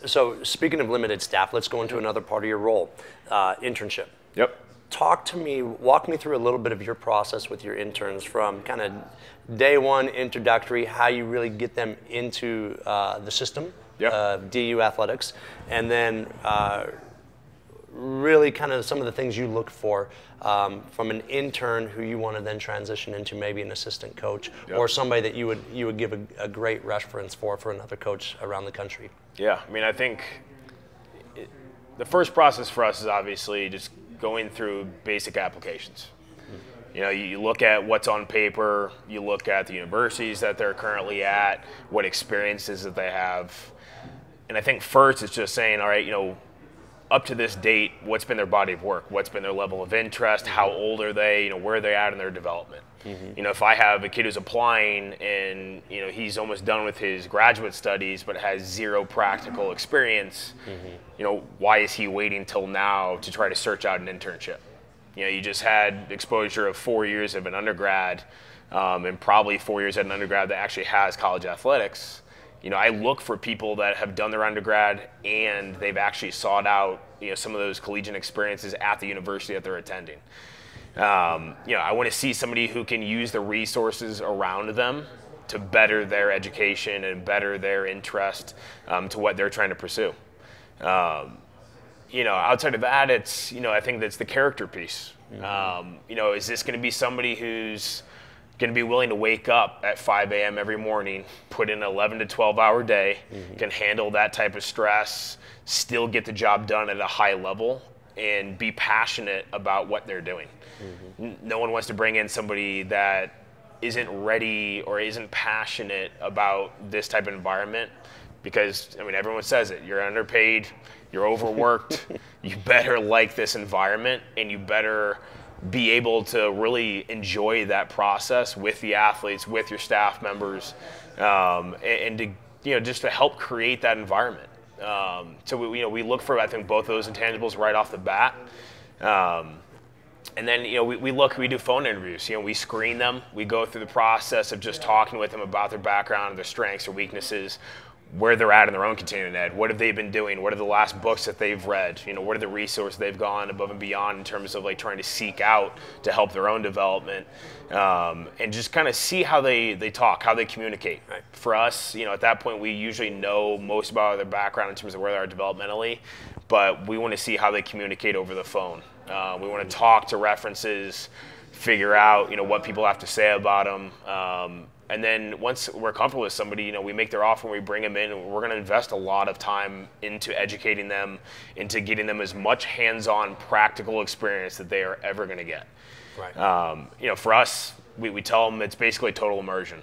So speaking of limited staff, let's go into another part of your role, internship. Yep. Walk me through a little bit of your process with your interns from kind of day one introductory, how you really get them into the system, DU athletics, and then really kind of some of the things you look for from an intern who you want to then transition into maybe an assistant coach or somebody that you would give a great reference for another coach around the country. Yeah, I mean, I think the first process for us is obviously just going through basic applications. You know, you look at what's on paper, you look at the universities that they're currently at, what experiences that they have. And I think first it's just saying, all right, you know, up to this date, what's been their body of work? What's been their level of interest? How old are they? You know, where are they at in their development? You know, if I have a kid who's applying and, you know, he's almost done with his graduate studies but has zero practical experience, you know, why is he waiting till now to try to search out an internship? You know, you just had exposure of 4 years of an undergrad and probably 4 years at an undergrad that actually has college athletics. You know, I look for people that have done their undergrad and they've actually sought out, you know, some of those collegiate experiences at the university that they're attending. You know, I want to see somebody who can use the resources around them to better their education and better their interest to what they're trying to pursue. You know, outside of that, it's, you know, I think that's the character piece. You know, is this going to be somebody who's going to be willing to wake up at 5 a.m. every morning, put in an 11 to 12 hour day, can handle that type of stress, still get the job done at a high level, and be passionate about what they're doing. No one wants to bring in somebody that isn't ready or isn't passionate about this type of environment because, I mean, everyone says it. You're underpaid, you're overworked, you better like this environment, and you better be able to really enjoy that process with the athletes, with your staff members, and to, you know, just to help create that environment. So we, you know, we look for, I think, both of those intangibles right off the bat. And then, you know, we do phone interviews. You know, we screen them. We go through the process of just talking with them about their background, their strengths, their weaknesses, where they're at in their own continuing ed, what have they been doing, what are the last books that they've read, you know, what are the resources they've gone above and beyond in terms of like trying to seek out to help their own development, and just kind of see how they talk, how they communicate. Right. For us, you know, at that point we usually know most about their background in terms of where they are developmentally, but we want to see how they communicate over the phone. We want to talk to references, figure out, you know, what people have to say about them. And then once we're comfortable with somebody, you know, we make their offer and we bring them in, and we're going to invest a lot of time into educating them, into getting them as much hands-on practical experience that they are ever going to get. Right. You know, for us, we tell them it's basically total immersion.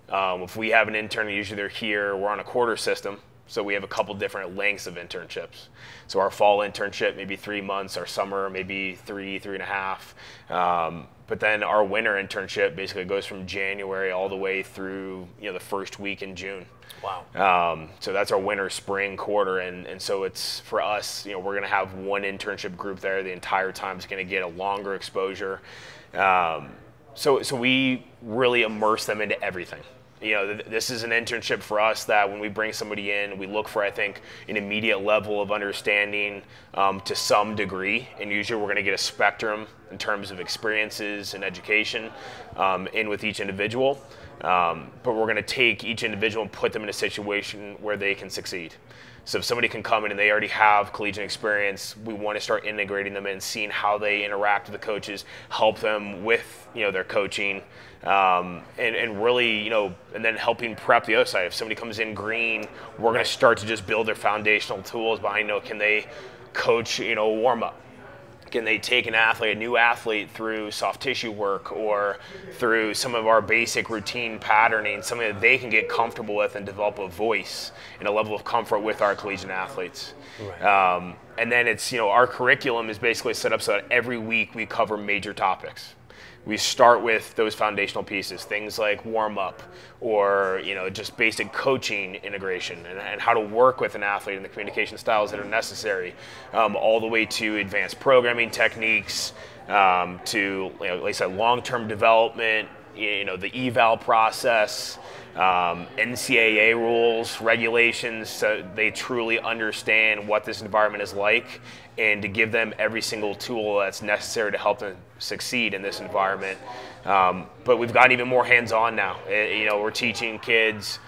If we have an intern, usually they're here, we're on a quarter system. So we have a couple different lengths of internships. So our fall internship, maybe 3 months, our summer, maybe three and a half. But then our winter internship basically goes from January all the way through, you know, the first week in June. Wow. So that's our winter, spring quarter. And so it's, for us, you know, we're going to have one internship group there the entire time. It's going to get a longer exposure. So we really immerse them into everything. You know, this is an internship for us that when we bring somebody in, we look for, I think, an immediate level of understanding to some degree. And usually we're going to get a spectrum in terms of experiences and education in with each individual. But we're going to take each individual and put them in a situation where they can succeed. So if somebody can come in and they already have collegiate experience, we want to start integrating them in, seeing how they interact with the coaches, help them with, you know, their coaching, and really, you know, and then helping prep the other side. If somebody comes in green, we're going to start to just build their foundational tools behind, you know, can they coach, you know, warm up? Can they take an athlete, a new athlete, through soft tissue work or through some of our basic routine patterning, something that they can get comfortable with and develop a voice and a level of comfort with our collegiate athletes. Right. And then it's, you know, our curriculum is basically set up so that every week we cover major topics. We start with those foundational pieces, things like warm up or, you know, just basic coaching integration and how to work with an athlete and the communication styles that are necessary, all the way to advanced programming techniques, to, you know, like I said, long-term development, the eval process, NCAA rules, regulations, so they truly understand what this environment is like, and to give them every single tool that's necessary to help them succeed in this environment. But we've gotten even more hands-on now. We're teaching kids,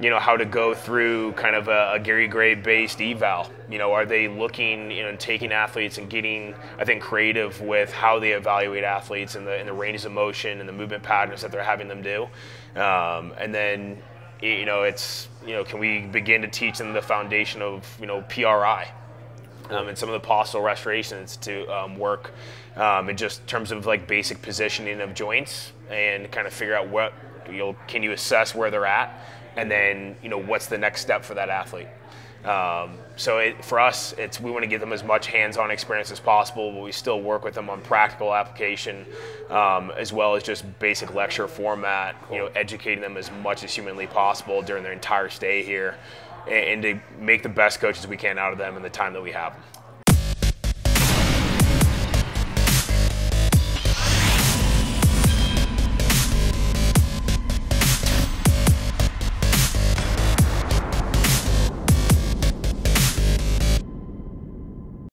how to go through kind of a Gary Gray-based eval. Are they looking, and taking athletes and getting, I think, creative with how they evaluate athletes and the ranges of motion and the movement patterns that they're having them do. And then, can we begin to teach them the foundation of, PRI? And some of the postural restorations to work in just terms of like basic positioning of joints, and kind of figure out what, can you assess where they're at, and then what's the next step for that athlete. So for us, we want to give them as much hands-on experience as possible, but we still work with them on practical application, as well as just basic lecture format, educating them as much as humanly possible during their entire stay here, and to make the best coaches we can out of them in the time that we have them.